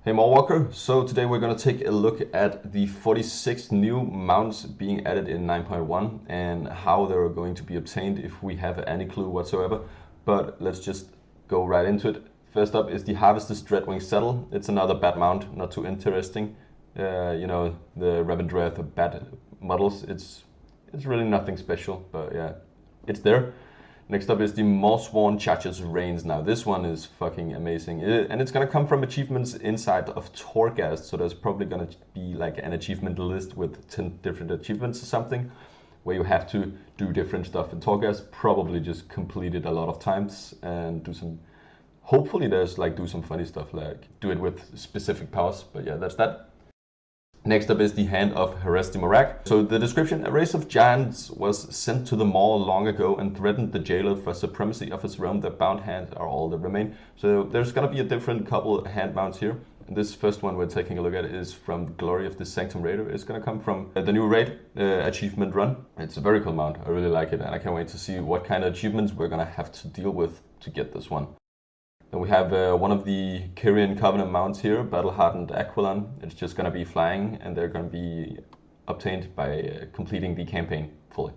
Hey Walker, so today we're going to take a look at the 46 new mounts being added in 9.1 and how they're going to be obtained if we have any clue whatsoever. But let's just go right into it. First up is the Harvester's Dreadwing Saddle. It's another bat mount, not too interesting. You know, the Revendreth bat models, it's really nothing special, but yeah, it's there. Next up is the Morsworn Charger's Reigns. Now this one is fucking amazing. And it's gonna come from achievements inside of Torghast, so there's probably gonna be like an achievement list with 10 different achievements or something, where you have to do different stuff in Torghast, probably just complete it a lot of times and do some, hopefully there's like do some funny stuff, like do it with specific powers, but yeah, that's that. Next up is the Hand of Jurassimorec. So the description: a race of giants was sent to the Maw long ago and threatened the jailer for supremacy of his realm. Their bound hands are all that remain. So there's gonna be a different couple hand mounts here. And this first one we're taking a look at is from Glory of the Sanctum Raider. It's gonna come from the new raid achievement run. It's a very cool mount. I really like it, and I can't wait to see what kind of achievements we're gonna have to deal with to get this one. Then we have one of the Kyrian Covenant mounts here, Battle Hardened Aquilon. It's just going to be flying, and they're going to be obtained by completing the campaign fully.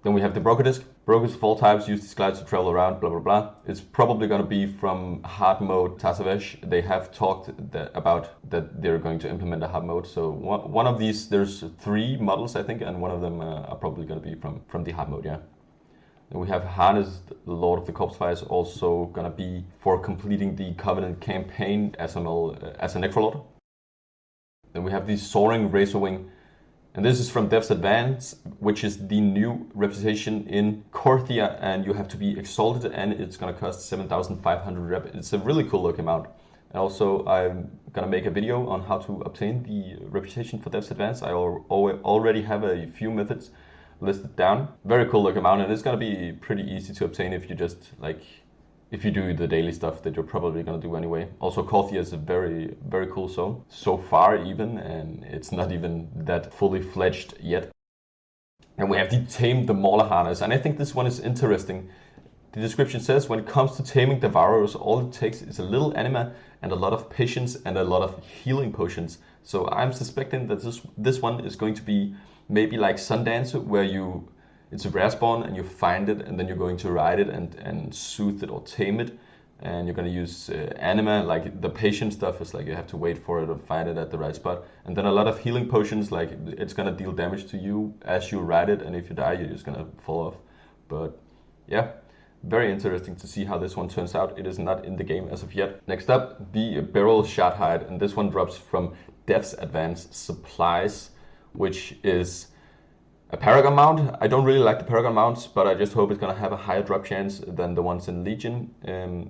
Then we have the Broker Disc. Brokers of all types use these glides to travel around, blah blah blah. It's probably going to be from hard mode Tazavesh. They have talked about that they're going to implement a hard mode. So one of these, there's 3 models I think, and one of them are probably going to be from the hard mode, yeah. Then we have Harnessed Lord of the Corpse Fire, is also gonna be for completing the Covenant campaign as a Necrolord. Then we have the Soaring Razorwing, and this is from Dev's Advance, which is the new reputation in Korthia, and you have to be exalted, and it's gonna cost 7,500 rep. It's a really cool looking mount. And also I'm gonna make a video on how to obtain the reputation for Dev's Advance. I already have a few methods listed down. Very cool looking mount, and it's gonna be pretty easy to obtain if you just if you do the daily stuff that you're probably gonna do anyway. Also, Korthia is a very cool zone so far even, and it's not even that fully fledged yet. And we have the Tame the Mauler harness, and I think this one is interesting. The description says, when it comes to taming Devourers, all it takes is a little anima and a lot of patience and a lot of healing potions. So I'm suspecting that this one is going to be maybe like Sundance, where it's a rare spawn and you find it and then you're going to ride it and soothe it or tame it, and you're going to use anima. Like the patient stuff is like you have to wait for it or find it at the right spot, and then a lot of healing potions, like it's going to deal damage to you as you ride it, and if you die you're just going to fall off. But yeah, very interesting to see how this one turns out. It is not in the game as of yet. Next up, the Beryl Shardhide, and this one drops from Dev's Advanced Supplies, which is a Paragon mount. I don't really like the Paragon mounts, but I just hope it's going to have a higher drop chance than the ones in Legion.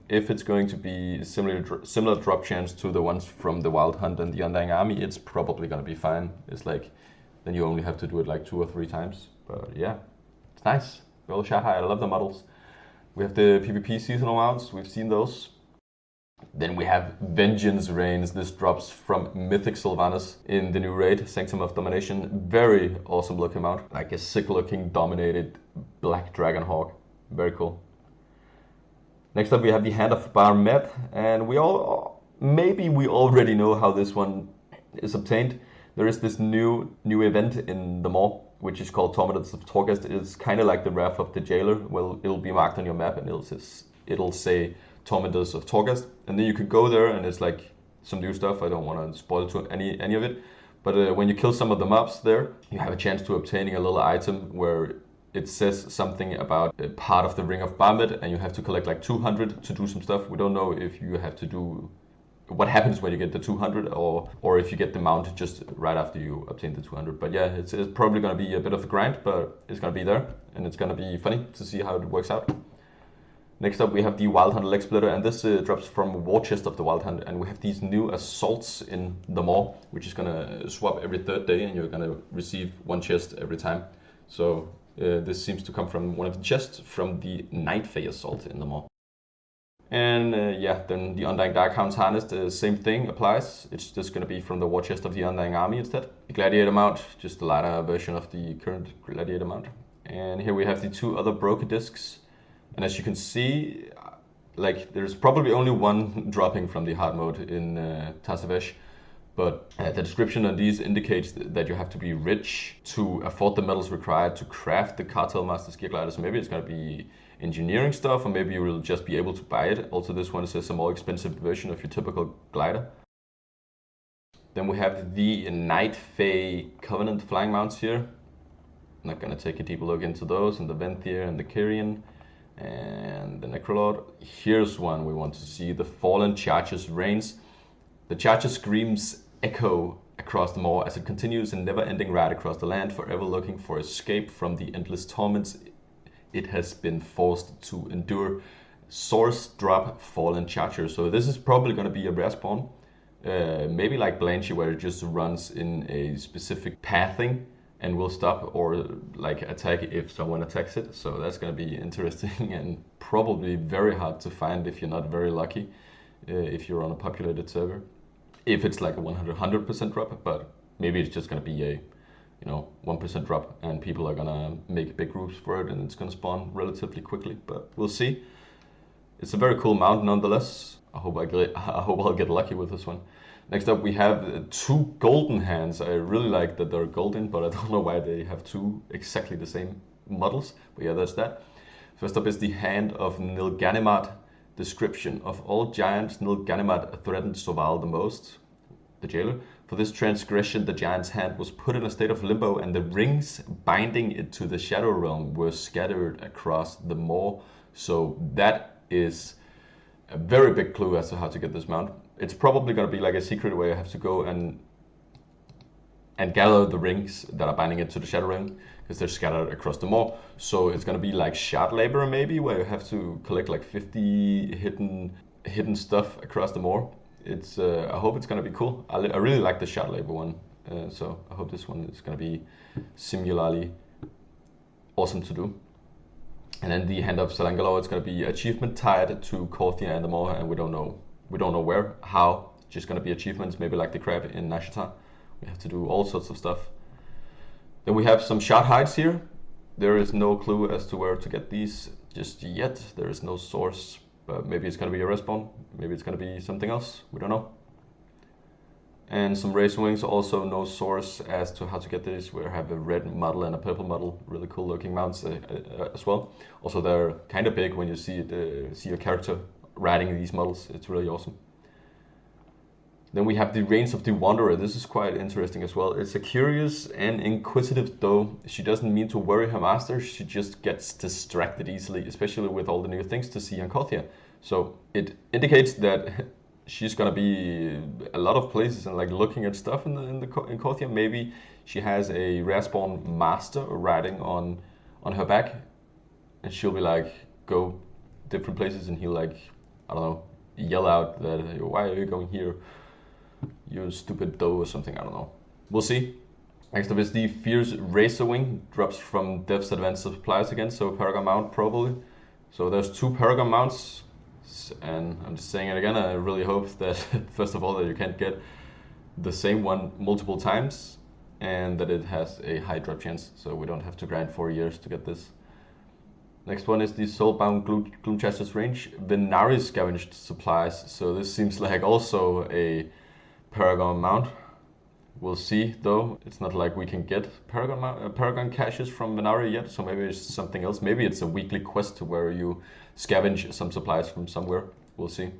If it's going to be similar drop chance to the ones from the Wild Hunt and the Undying Army, it's probably going to be fine. It's like, then you only have to do it like 2 or 3 times. But yeah, it's nice. Well, Shahai, I love the models. We have the PvP seasonal mounts. We've seen those. Then we have Vengeance Reigns. This drops from Mythic Sylvanas in the new raid, Sanctum of Domination. Very awesome looking mount, like a sick looking dominated black dragon hawk. Very cool. Next up we have the Hand of Barmet, and maybe we already know how this one is obtained. There is this new event in the Maw, which is called Tormentors of Torghast. It's kind of like the Wrath of the Jailer. Well, it'll be marked on your map and it'll say Tormentors of Torghast, and then you could go there and it's like some new stuff. I don't want to spoil to any of it, but when you kill some of the mobs there, you have a chance to obtaining a little item where it says something about a part of the Ring of Barmet, and you have to collect like 200 to do some stuff. We don't know if you have to do what happens when you get the 200 or if you get the mount just right after you obtain the 200. But yeah, it's probably going to be a bit of a grind, but it's going to be there, and it's going to be funny to see how it works out. Next up we have the Wild Hunt Leg Splitter, and this drops from War Chest of the Wild Hunt, and we have these new assaults in the Maw, which is gonna swap every 3rd day, and you're gonna receive 1 chest every time. So this seems to come from one of the chests from the Night Fae assault in the Maw. And yeah, then the Undying Darkhounds harness, the same thing applies. It's just gonna be from the War Chest of the Undying Army instead. The Gladiator mount, just a lighter version of the current Gladiator mount. And here we have the 2 other Broker Discs. And as you can see, like there's probably only one dropping from the hard mode in Tasavesh, but the description on these indicates that you have to be rich to afford the metals required to craft the Cartel Master's Gear Glider. So maybe it's going to be engineering stuff, or maybe you will just be able to buy it. Also, this one is a more expensive version of your typical glider. Then we have the Night Fae Covenant flying mounts here. I'm not going to take a deeper look into those, and the Venthyr and the Kyrian and the Necrolord. Here's one we want to see, the Fallen Charger's Reigns. The Charger screams echo across the moor as it continues a never-ending ride across the land, forever looking for escape from the endless torments it has been forced to endure. Source drop Fallen Charger. So this is probably going to be a rare spawn. Maybe like Blanchie, where it just runs in a specific pathing and will stop or like attack if someone attacks it. So that's going to be interesting and probably very hard to find if you're not very lucky, if you're on a populated server. If it's like a 100% drop, but maybe it's just going to be a 1% drop and people are going to make big groups for it and it's going to spawn relatively quickly, but we'll see. It's a very cool mount nonetheless. I hope I'll get lucky with this one. Next up we have two golden hands. I really like that they're golden, but I don't know why they have two exactly the same models. But yeah, that's that. First up is the Hand of Nilganimat. Description: of all giants, Nilganimat threatened Soval the most, the jailer. For this transgression, the giant's hand was put in a state of limbo, and the rings binding it to the Shadow Realm were scattered across the moor. So that is a very big clue as to how to get this mount. It's probably going to be like a secret where you have to go and gather the rings that are binding it to the Shadow Ring, because they're scattered across the moor. So it's going to be like shard labor maybe, where you have to collect like 50 hidden stuff across the moor. It's I hope it's going to be cool. I really like the shard labor one, so I hope this one is going to be similarly awesome to do. And then the Hand of Selangor, it's going to be achievement tied to Korthia and the moor, and we don't know where, how. It's just going to be achievements, maybe like the crab in Nashata. We have to do all sorts of stuff. Then we have some shard hides here. There is no clue as to where to get these just yet. There is no source, but maybe it's going to be a respawn. Maybe it's going to be something else. We don't know. And some Razor Wings, also no source as to how to get these. We have a red model and a purple model, really cool looking mounts as well. Also, they're kind of big when you see your character riding these models. It's really awesome. Then we have the Reins of the Wanderer. This is quite interesting as well. It's a curious and inquisitive doe. She doesn't mean to worry her master, she just gets distracted easily, especially with all the new things to see on Korthia. So it indicates that she's gonna be a lot of places and like looking at stuff in Korthia. Maybe she has a rare spawn master riding on her back, and she'll be like, go different places, and he'll like, I don't know, yell out that, why are you going here, you stupid doe, or something. I don't know. We'll see. Next up is the Fierce Razor Wing. Drops from Dev's Advanced Supplies again, so Paragon mount probably. So there's two Paragon mounts, and I'm just saying it again, I really hope that first of all that you can't get the same one multiple times, and that it has a high drop chance, so we don't have to grind 4 years to get this. Next one is the Soulbound Gloom Chaser's Range Venari Scavenged Supplies. So this seems like also a Paragon mount. We'll see though. It's not like we can get Paragon caches from Venari yet, so maybe it's something else. Maybe it's a weekly quest where you scavenge some supplies from somewhere. We'll see.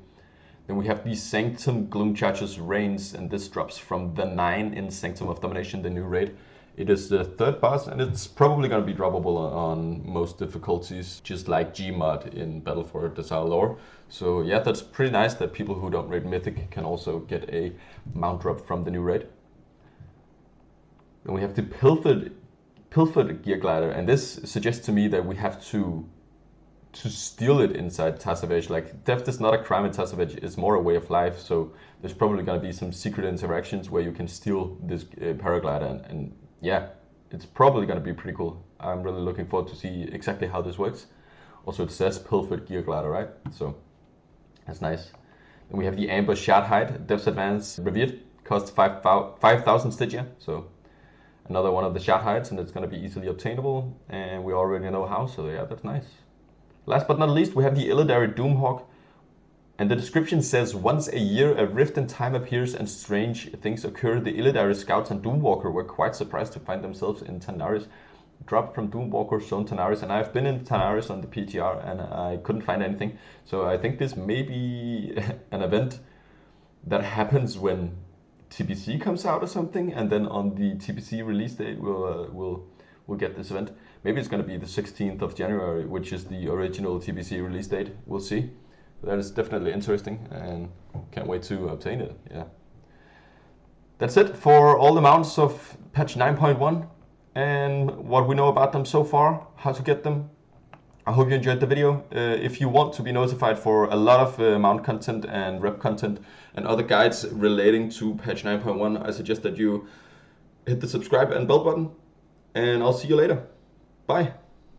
Then we have the Sanctum Gloom Chaser's Reigns, and this drops from the 9 in Sanctum of Domination, the new raid. It is the third boss, and it's probably going to be droppable on most difficulties, just like Gmod in Battle for Desire Lore. So yeah, that's pretty nice that people who don't raid Mythic can also get a mount drop from the new raid. Then we have the Pilfered Gear Glider, and this suggests to me that we have to steal it inside Tasavesh. Like, theft is not a crime in Tasavesh, it's more a way of life, so there's probably going to be some secret interactions where you can steal this paraglider, and yeah, it's probably going to be pretty cool. I'm really looking forward to see exactly how this works. Also, it says Pilfered Gear Glider, right? So that's nice. Then we have the Amber Shard Hide, Dev's Advance Revered, costs 5,000 Stygia, so another one of the Shard Hides, and it's going to be easily obtainable, and we already know how, so yeah, that's nice. Last but not least, we have the Illidari Doomhawk. And the description says, once a year a rift in time appears and strange things occur. The Illidari scouts and Doomwalker were quite surprised to find themselves in Tanaris. Dropped from Doomwalker zone Tanaris, and I've been in Tanaris on the PTR and I couldn't find anything. So I think this may be an event that happens when TBC comes out or something, and then on the TBC release date we'll get this event. Maybe it's going to be the 16th of January, which is the original TBC release date. We'll see. That is definitely interesting and can't wait to obtain it. Yeah. That's it for all the mounts of patch 9.1 and what we know about them so far, how to get them. I hope you enjoyed the video. If you want to be notified for a lot of mount content and rep content and other guides relating to patch 9.1, I suggest that you hit the subscribe and bell button, and I'll see you later. Bye.